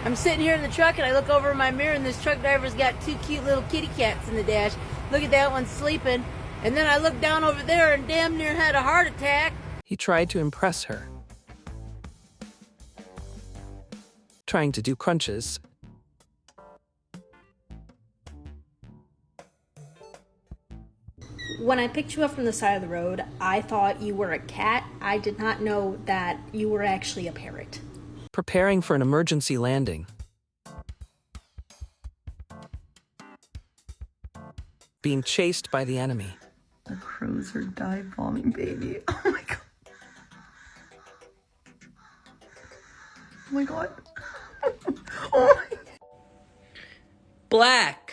I'm sitting here in the truck and I look over in my mirror and this truck driver's got two cute little kitty cats in the dash. Look at that one sleeping. And then I look down over there and damn near had a heart attack. He tried to impress her, trying to do crunches. When I picked you up from the side of the road, I thought you were a cat. I did not know that you were actually a parrot. Preparing for an emergency landing. Being chased by the enemy. The crows are dive bombing, baby. Oh my god. Oh my god. Oh my. Black.